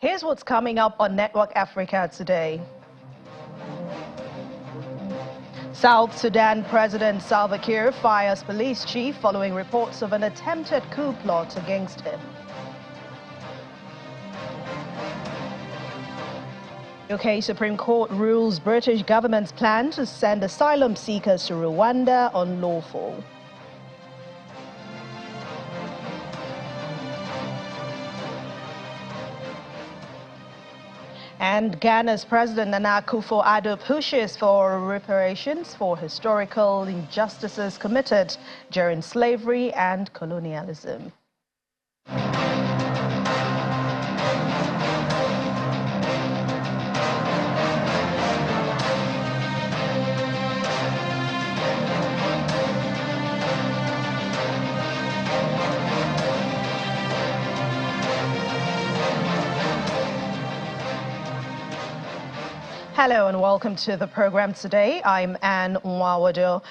Here's what's coming up on Network Africa today. South Sudan President Salva Kiir fires police chief following reports of an attempted coup plot against him. UK Supreme Court rules British government's plan to send asylum seekers to Rwanda unlawful. And Ghana's President Nana Akufo-Addo pushes for reparations for historical injustices committed during slavery and colonialism. Hello and welcome to the program today. I'm Anne Nwawado.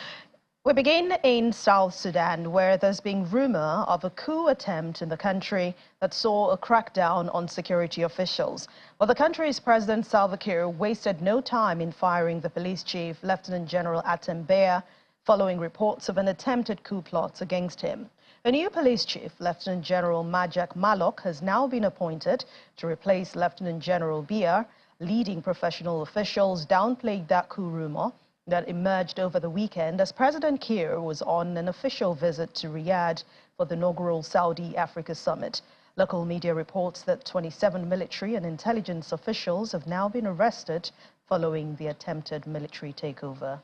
We begin in South Sudan, where there's been rumor of a coup attempt in the country that saw a crackdown on security officials. Well, the country's President Salva Kiir wasted no time in firing the police chief, Lieutenant General Atembea, following reports of an attempted coup plot against him. A new police chief, Lieutenant General Majak Malok, has now been appointed to replace Lieutenant General Biar. Leading professional officials downplayed that coup rumor that emerged over the weekend as President Kiir was on an official visit to Riyadh for the inaugural Saudi-Africa summit. Local media reports that 27 military and intelligence officials have now been arrested following the attempted military takeover.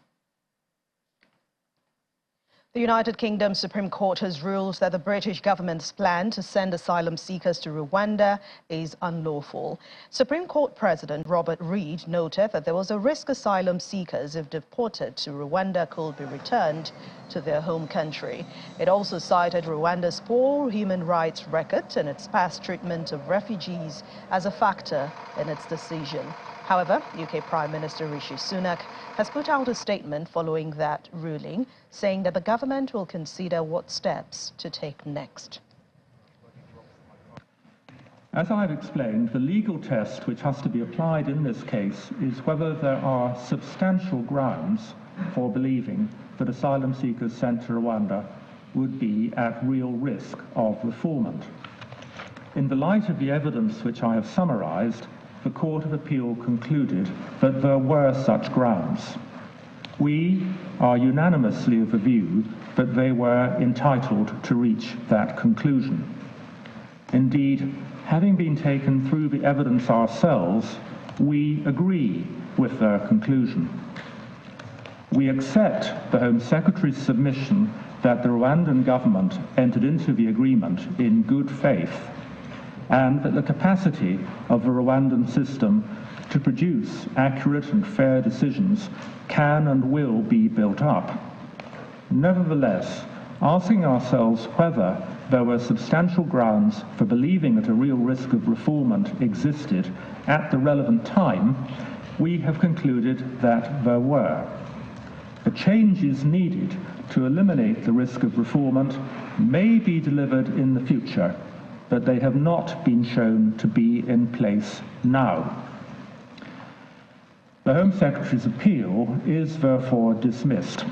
The United Kingdom Supreme Court has ruled that the British government's plan to send asylum seekers to Rwanda is unlawful. Supreme Court President Robert Reid noted that there was a risk asylum seekers, if deported to Rwanda, could be returned to their home country. It also cited Rwanda's poor human rights record and its past treatment of refugees as a factor in its decision. However, UK Prime Minister Rishi Sunak has put out a statement following that ruling, saying that the government will consider what steps to take next. As I've explained, the legal test which has to be applied in this case is whether there are substantial grounds for believing that asylum seekers sent to Rwanda would be at real risk of refoulement. In the light of the evidence which I have summarized, the Court of Appeal concluded that there were such grounds. We are unanimously of the view that they were entitled to reach that conclusion. Indeed, having been taken through the evidence ourselves, we agree with their conclusion. We accept the Home Secretary's submission that the Rwandan government entered into the agreement in good faith, and that the capacity of the Rwandan system to produce accurate and fair decisions can and will be built up. Nevertheless, asking ourselves whether there were substantial grounds for believing that a real risk of refoulement existed at the relevant time, we have concluded that there were. The changes needed to eliminate the risk of refoulement may be delivered in the future, but they have not been shown to be in place now. The Home Secretary's appeal is therefore dismissed.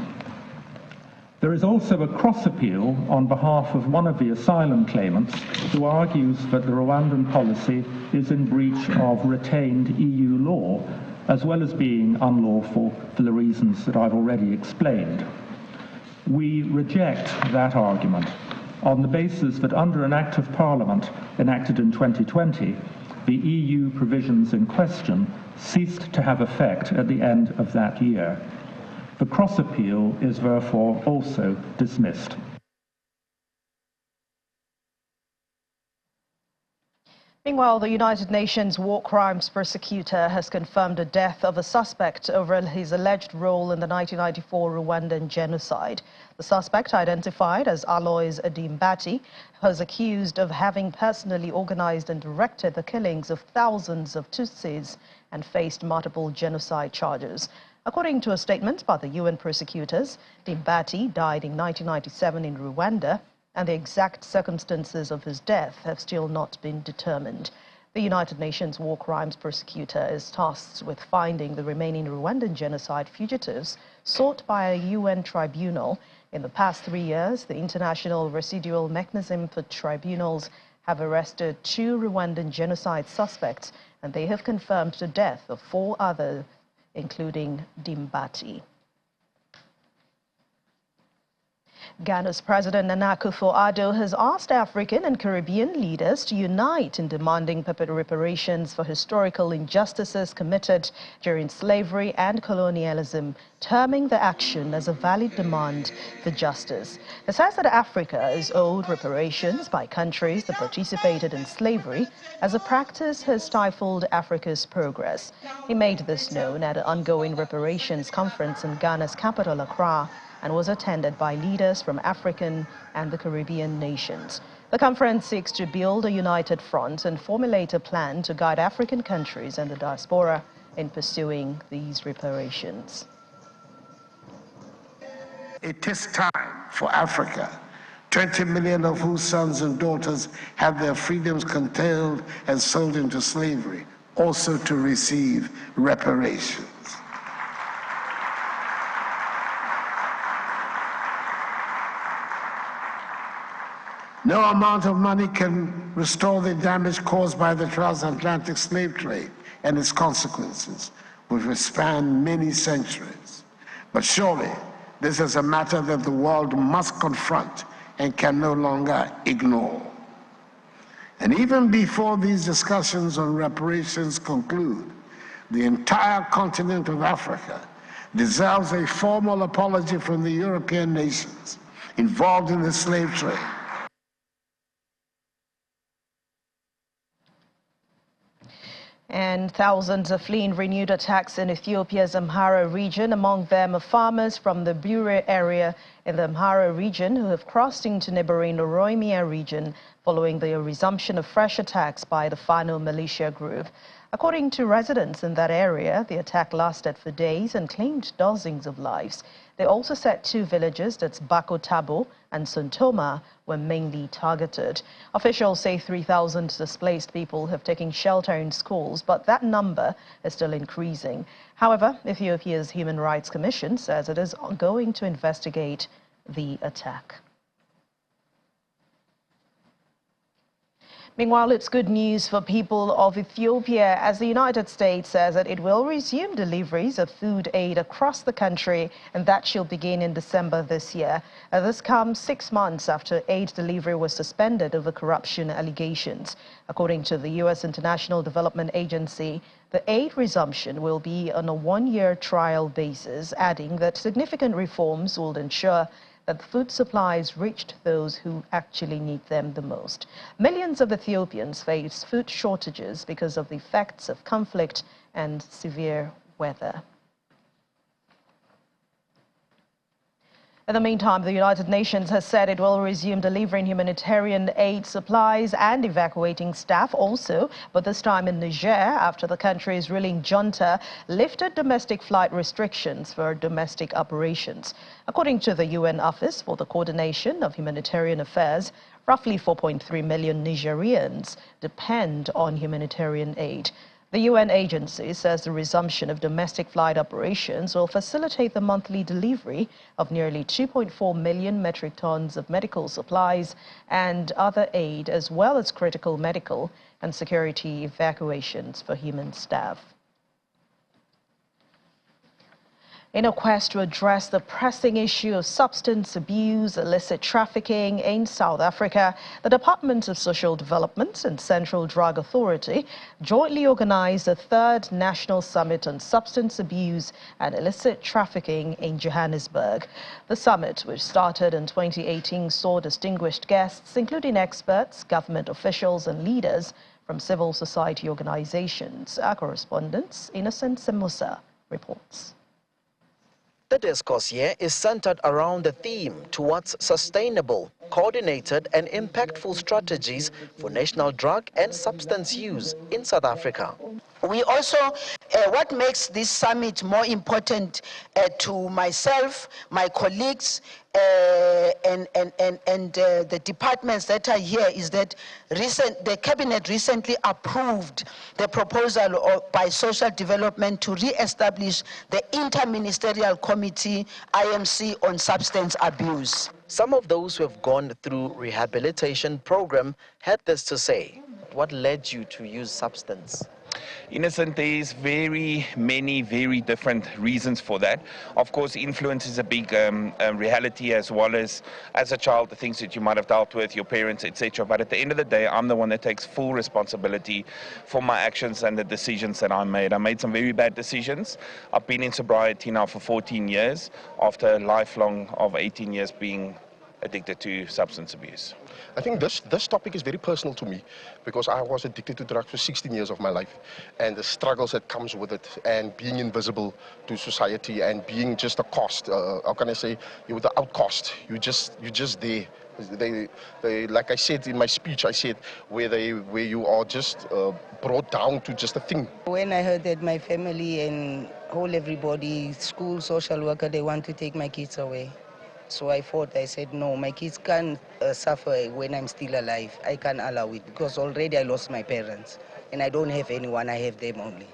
There is also a cross-appeal on behalf of one of the asylum claimants who argues that the Rwandan policy is in breach of retained EU law, as well as being unlawful for the reasons that I've already explained. We reject that argument on the basis that under an Act of Parliament enacted in 2020, the EU provisions in question ceased to have effect at the end of that year. The cross-appeal is therefore also dismissed. Meanwhile, the United Nations War Crimes Prosecutor has confirmed the death of a suspect over his alleged role in the 1994 Rwandan genocide. The suspect, identified as Alois Adimbati, was accused of having personally organized and directed the killings of thousands of Tutsis and faced multiple genocide charges. According to a statement by the UN prosecutors, Adimbati died in 1997 in Rwanda, and the exact circumstances of his death have still not been determined. The United Nations War Crimes Prosecutor is tasked with finding the remaining Rwandan genocide fugitives sought by a UN tribunal. In the past 3 years, the International Residual Mechanism for Tribunals have arrested 2 Rwandan genocide suspects, and they have confirmed the death of 4 others, including Dimbati. Ghana's President Nana Akufo-Addo has asked African and Caribbean leaders to unite in demanding reparations for historical injustices committed during slavery and colonialism, terming the action as a valid demand for justice. He says that Africa is owed reparations by countries that participated in slavery, as the practice has stifled Africa's progress. He made this known at an ongoing reparations conference in Ghana's capital, Accra, and was attended by leaders from African and the Caribbean nations. The conference seeks to build a united front and formulate a plan to guide African countries and the diaspora in pursuing these reparations. It is time for Africa, 20 million of whose sons and daughters had their freedoms curtailed and sold into slavery, also to receive reparations. No amount of money can restore the damage caused by the transatlantic slave trade and its consequences, which will span many centuries. But surely, this is a matter that the world must confront and can no longer ignore. And even before these discussions on reparations conclude, the entire continent of Africa deserves a formal apology from the European nations involved in the slave trade. And thousands are fleeing renewed attacks in Ethiopia's Amhara region. Among them are farmers from the Bure area in the Amhara region who have crossed into neighboring Oromia region following the resumption of fresh attacks by the Fano militia group. According to residents in that area, the attack lasted for days and claimed dozens of lives. They also said 2 villages, that's Bako Tabo and Sontoma, were mainly targeted. Officials say 3,000 displaced people have taken shelter in schools, but that number is still increasing. However, Ethiopia's Human Rights Commission says it is going to investigate the attack. Meanwhile, it's good news for people of Ethiopia as the United States says that it will resume deliveries of food aid across the country, and that shall begin in December this year. This comes 6 months after aid delivery was suspended over corruption allegations. According to the U.S. International Development Agency, the aid resumption will be on a 1-year trial basis, adding that significant reforms will ensure that food supplies reached those who actually need them the most. Millions of Ethiopians face food shortages because of the effects of conflict and severe weather. In the meantime, the United Nations has said it will resume delivering humanitarian aid supplies and evacuating staff also, but this time in Niger after the country's ruling junta lifted domestic flight restrictions for domestic operations. According to the UN Office for the Coordination of Humanitarian Affairs, roughly 4.3 million Nigerians depend on humanitarian aid. The UN agency says the resumption of domestic flight operations will facilitate the monthly delivery of nearly 2.4 million metric tons of medical supplies and other aid, as well as critical medical and security evacuations for human staff. In a quest to address the pressing issue of substance abuse, illicit trafficking in South Africa, the Department of Social Development and Central Drug Authority jointly organized the 3rd National Summit on Substance Abuse and Illicit Trafficking in Johannesburg. The summit, which started in 2018, saw distinguished guests, including experts, government officials and leaders from civil society organizations. Our correspondent, Innocent Semusa, reports. The discourse here is centered around the theme towards sustainable, coordinated and impactful strategies for national drug and substance use in South Africa. We also, what makes this summit more important to myself, my colleagues, and the departments that are here is that the cabinet recently approved the proposal by social development to re-establish the Interministerial Committee, IMC, on substance abuse. Some of those who have gone through rehabilitation program had this to say. What led you to use substance? Innocent, there's very many, very different reasons for that. Of course, influence is a big reality, as well as a child, the things that you might have dealt with, your parents, etc. But at the end of the day, I'm the one that takes full responsibility for my actions and the decisions that I made. I made some very bad decisions. I've been in sobriety now for 14 years, after a lifelong of 18 years being addicted to substance abuse. I think this topic is very personal to me because I was addicted to drugs for 16 years of my life, and the struggles that comes with it, and being invisible to society, and being just a cost. How can I say? You're the outcast. You just there. They like I said in my speech, I said where you are just brought down to just a thing. When I heard that my family and everybody, school, social worker, they want to take my kids away. So I said, no, my kids can't suffer when I'm still alive. I can't allow it because already I lost my parents and I don't have anyone, I have them only.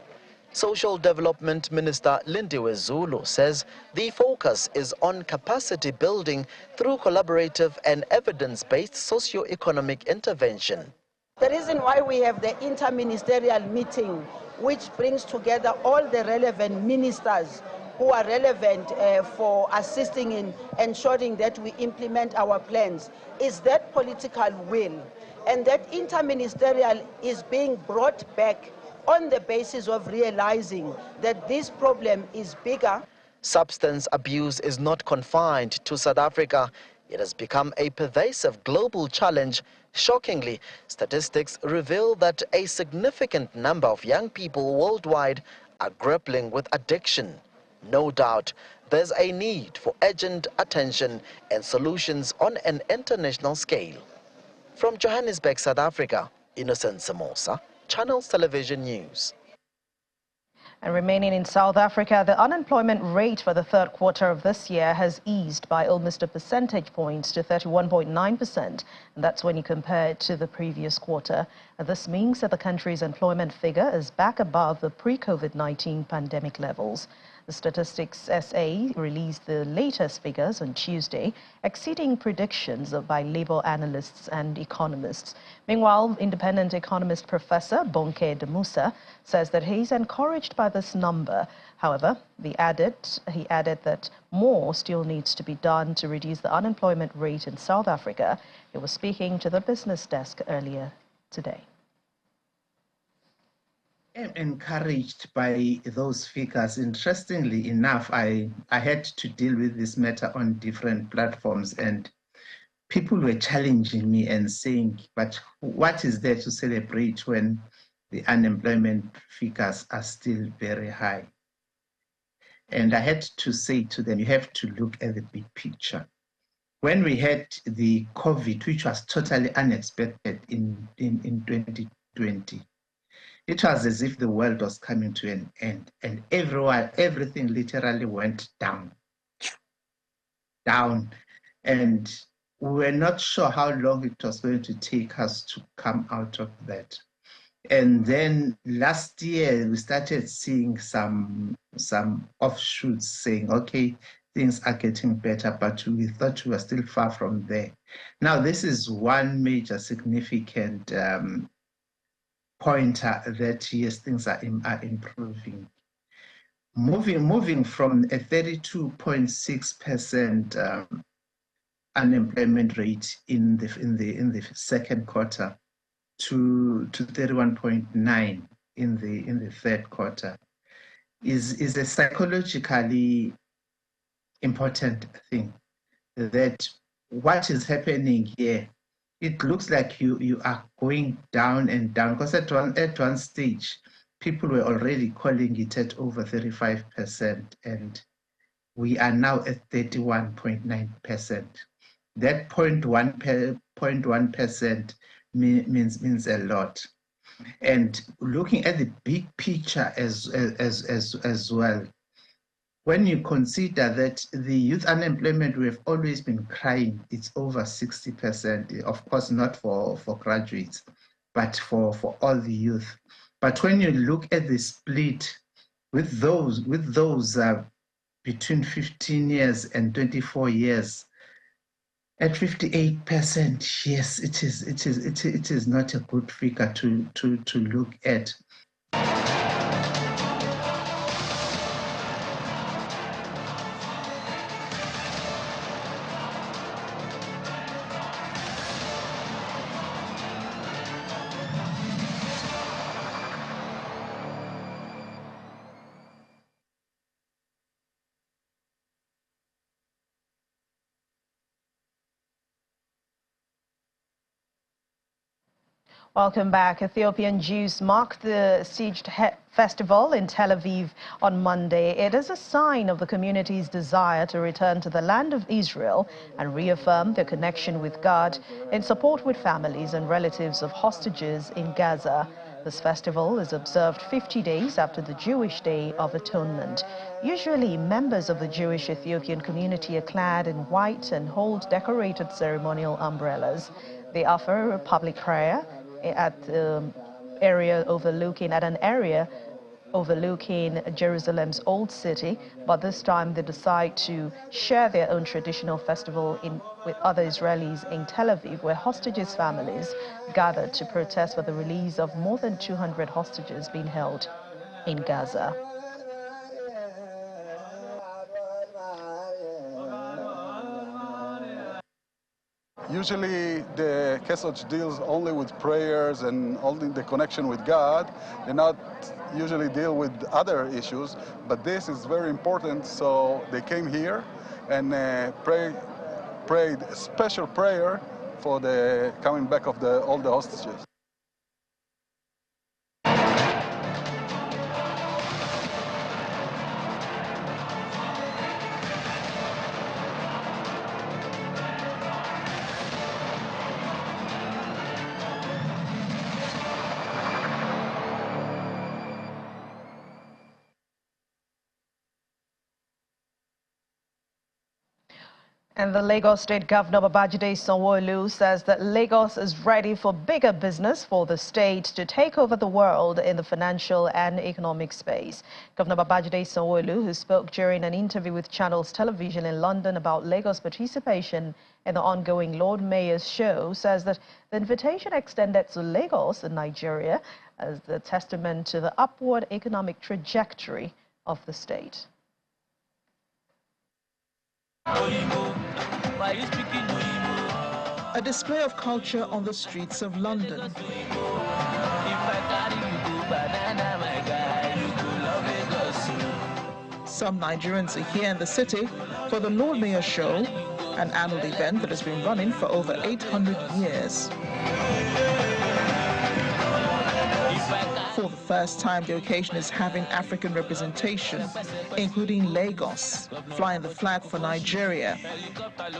Social Development Minister Lindiwe Zulu says the focus is on capacity building through collaborative and evidence-based socio-economic intervention. The reason why we have the interministerial meeting, which brings together all the relevant ministers who are relevant for assisting in ensuring that we implement our plans, is that political will. And that interministerial is being brought back on the basis of realizing that this problem is bigger. Substance abuse is not confined to South Africa. It has become a pervasive global challenge. Shockingly, statistics reveal that a significant number of young people worldwide are grappling with addiction. No doubt, there's a need for urgent attention and solutions on an international scale. From Johannesburg, South Africa, Innocent Samosa, Channels Television News. And remaining in South Africa, the unemployment rate for the third quarter of this year has eased by almost a percentage point to 31.9%. And that's when you compare it to the previous quarter. And this means that the country's employment figure is back above the pre-COVID-19 pandemic levels. The Statistics SA released the latest figures on Tuesday, exceeding predictions by labor analysts and economists. Meanwhile, independent economist Professor Bonke de Musa says that he's encouraged by this number. However, he added that more still needs to be done to reduce the unemployment rate in South Africa. He was speaking to the business desk earlier today. I'm encouraged by those figures. Interestingly enough, I had to deal with this matter on different platforms, and people were challenging me and saying, but what is there to celebrate when the unemployment figures are still very high? And I had to say to them, you have to look at the big picture. When we had the COVID, which was totally unexpected in 2020, it was as if the world was coming to an end, and everything literally went down. And we were not sure how long it was going to take us to come out of that. And then last year, we started seeing some offshoots saying, okay, things are getting better, but we thought we were still far from there. Now, this is one major significant pointer that yes, things are improving. Moving from a 32.6% unemployment rate in the second quarter to 31.9 in the third quarter is a psychologically important thing. That what is happening here, it looks like you are going down and down, because at one stage, people were already calling it at over 35%, and we are now at 31.9%. That 0.1% means a lot. And looking at the big picture as well, when you consider that the youth unemployment we have always been crying, it's over 60%, of course not for graduates, but for all the youth. But when you look at the split with those between 15 years and 24 years, at 58%, yes, it is not a good figure to look at. Welcome back. Ethiopian Jews marked the sieged festival in Tel Aviv on Monday. It is a sign of the community's desire to return to the land of Israel and reaffirm their connection with God in support with families and relatives of hostages in Gaza. This festival is observed 50 days after the Jewish Day of Atonement. Usually, members of the Jewish Ethiopian community are clad in white and hold decorated ceremonial umbrellas. They offer a public prayer at an area overlooking Jerusalem's old city, but this time they decide to share their own traditional festival with other Israelis in Tel Aviv, where hostages' families gathered to protest for the release of more than 200 hostages being held in Gaza. Usually the Kesach deals only with prayers and only the connection with God. They not usually deal with other issues, but this is very important, so they came here and prayed a special prayer for the coming back of all the hostages. And the Lagos State Governor Babajide Sanwo-Olu says that Lagos is ready for bigger business for the state to take over the world in the financial and economic space. Governor Babajide Sanwo-Olu, who spoke during an interview with Channels Television in London about Lagos' participation in the ongoing Lord Mayor's show, says that the invitation extended to Lagos in Nigeria as a testament to the upward economic trajectory of the state. A display of culture on the streets of London. Some Nigerians are here in the city for the Lord Mayor Show, an annual event that has been running for over 800 years. For the first time, the occasion is having African representation, including Lagos, flying the flag for Nigeria.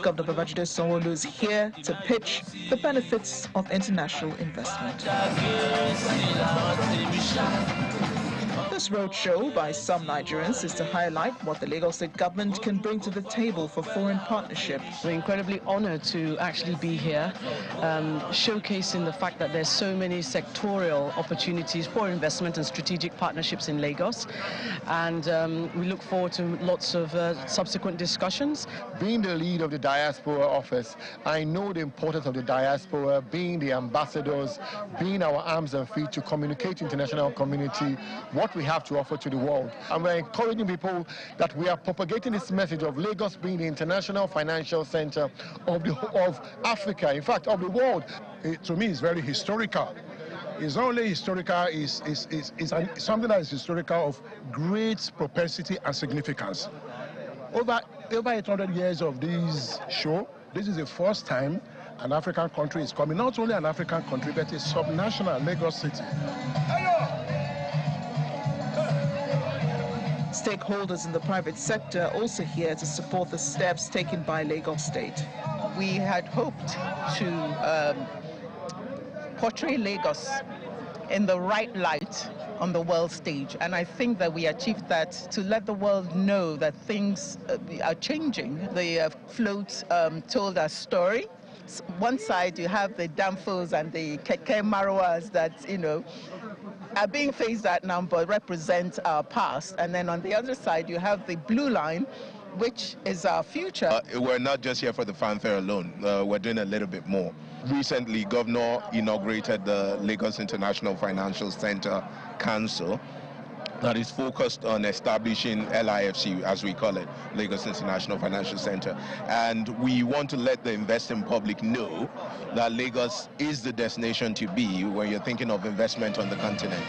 Governor Babajide Sanwo-Olu is here to pitch the benefits of international investment. This roadshow by some Nigerians is to highlight what the Lagos State government can bring to the table for foreign partnership. We're incredibly honored to actually be here, showcasing the fact that there's so many sectorial opportunities for investment and strategic partnerships in Lagos. And we look forward to lots of subsequent discussions. Being the lead of the diaspora office, I know the importance of the diaspora, being the ambassadors, being our arms and feet to communicate to the international community what we have to offer to the world. And we're encouraging people that we are propagating this message of Lagos being the international financial center of Africa, in fact, of the world. To me, it's very historical. It's not only historical, it's something that is historical of great propensity and significance. Over 800 years of this show, this is the first time an African country is coming. Not only an African country, but a subnational Lagos city. Stakeholders in the private sector are also here to support the steps taken by Lagos State. we had hoped to portray Lagos in the right light on the world stage. And I think that we achieved that to let the world know that things are changing. The float told our story. One side you have the Danfos and the Keke Marwas that, you know, are being phased out now but represent our past. And then on the other side you have the blue line, which is our future. We're not just here for the fanfare alone. We're doing a little bit more. Recently, Governor inaugurated the Lagos International Financial Center Council that is focused on establishing LIFC, as we call it, Lagos International Financial Center. And we want to let the investing public know that Lagos is the destination to be when you're thinking of investment on the continent.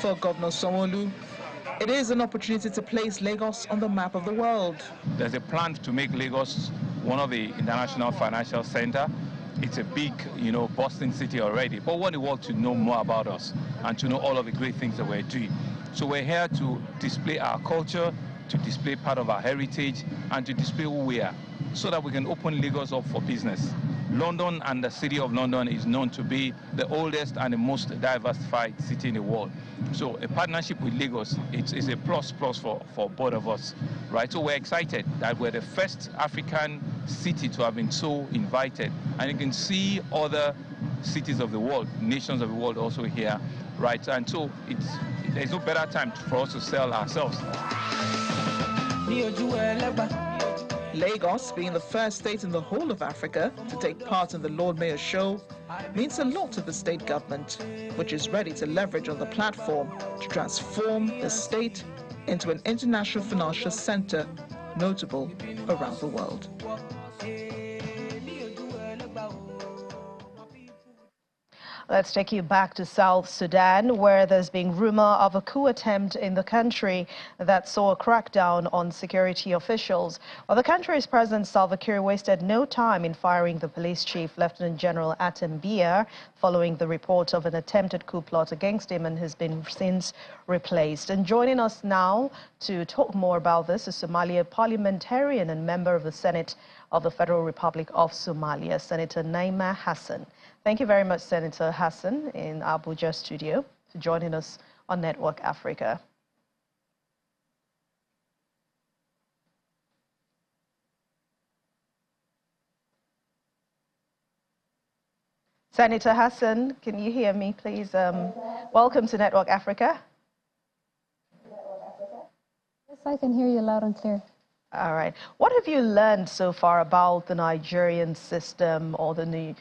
For Governor Sanwo-Olu, it is an opportunity to place Lagos on the map of the world. There's a plan to make Lagos one of the international financial center. It's a big, bustling city already, but we want the world to know more about us and to know all of the great things that we're doing. So we're here to display our culture, to display part of our heritage, and to display who we are, so that we can open Lagos up for business. London and the city of London is known to be the oldest and the most diversified city in the world. So a partnership with Lagos is a plus for both of us, right? So we're excited that we're the first African city to have been so invited. And you can see other cities of the world, nations of the world also here, right? And so there's no better time for us to sell ourselves. Lagos, being the first state in the whole of Africa to take part in the Lord Mayor Show, means a lot to the state government, which is ready to leverage on the platform to transform the state into an international financial center notable around the world. Let's take you back to South Sudan, where there's been rumor of a coup attempt in the country that saw a crackdown on security officials. Well, the country's President Salva Kiir wasted no time in firing the police chief, Lieutenant General Atem Bier, following the report of an attempted coup plot against him, and has been since replaced. And joining us now to talk more about this is Somalia parliamentarian and member of the Senate of the Federal Republic of Somalia, Senator Naima Hassan. Thank you very much, Senator Hassan, in Abuja studio, for joining us on Network Africa. Senator Hassan, can you hear me, please? Welcome to Network Africa. Yes, I can hear you loud and clear. All right. What have you learned so far about the Nigerian system or the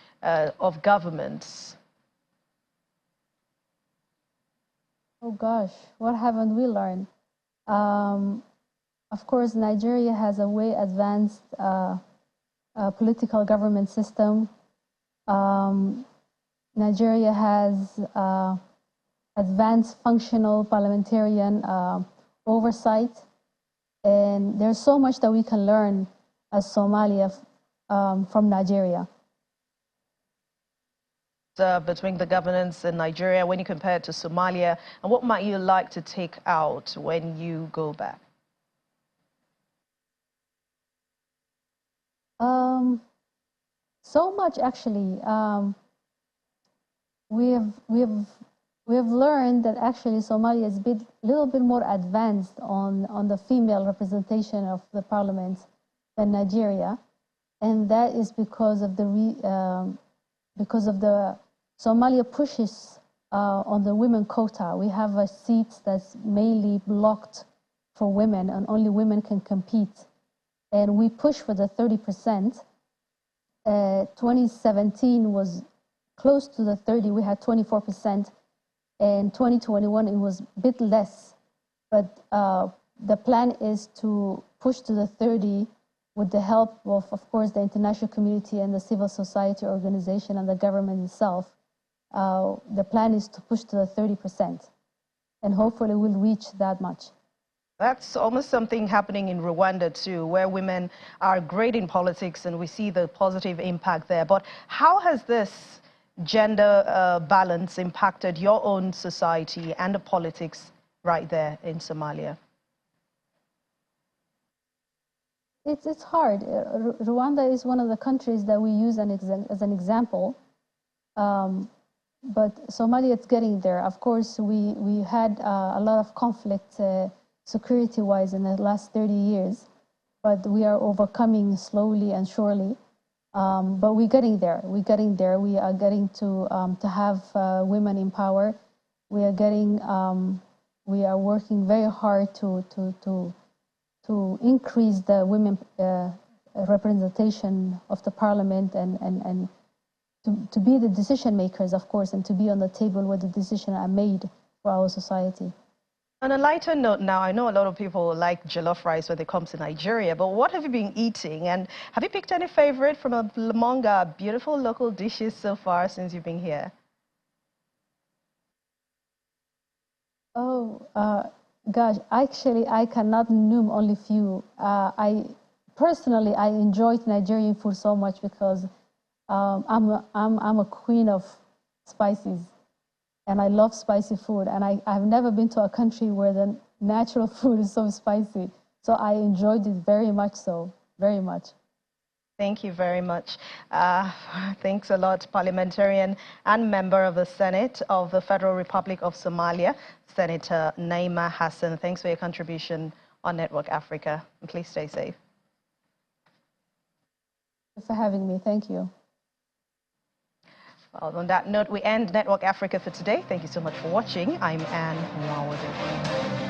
of governments? Oh gosh, what haven't we learned? Of course, Nigeria has a way advanced political government system. Nigeria has advanced functional parliamentarian oversight. And there's so much that we can learn as Somalia from Nigeria. Between the governance in Nigeria, when you compare it to Somalia, and what might you like to take out when you go back? So much, actually. We have learned that actually Somalia is a little bit more advanced on the female representation of the parliament than Nigeria, and that is because of the Somalia pushes on the women quota. We have a seat that's mainly blocked for women, and only women can compete. And we push for the 30%. 2017 was close to the 30. We had 24%. In 2021, it was a bit less, but the plan is to push to the 30 with the help of course, the international community and the civil society organization and the government itself. The plan is to push to the 30%, and hopefully we'll reach that much. That's almost something happening in Rwanda too, where women are great in politics and we see the positive impact there. But how has this gender balance impacted your own society and the politics right there in Somalia? It's hard. Rwanda is one of the countries that we use as an example. But Somalia is getting there. Of course, we had a lot of conflict security-wise in the last 30 years, but we are overcoming slowly and surely. But we're getting there. We're getting there. We are getting to have women in power. We are getting. We are working very hard to increase the women representation of the parliament and to be the decision makers, of course, and to be on the table where the decisions are made for our society. On a lighter note now, I know a lot of people like jollof rice when they come to Nigeria, but what have you been eating? And have you picked any favorite from among our beautiful local dishes so far since you've been here? Oh, gosh, actually, I cannot name only few. Personally, I enjoyed Nigerian food so much because I'm a queen of spices, and I love spicy food. And I've never been to a country where the natural food is so spicy. So I enjoyed it very much so, very much. Thank you very much. Thanks a lot, parliamentarian and member of the Senate of the Federal Republic of Somalia, Senator Naima Hassan. Thanks for your contribution on Network Africa. And please stay safe. Thank you for having me. Thank you. Well, on that note, we end Network Africa for today. Thank you so much for watching. I'm Anne Nwawade.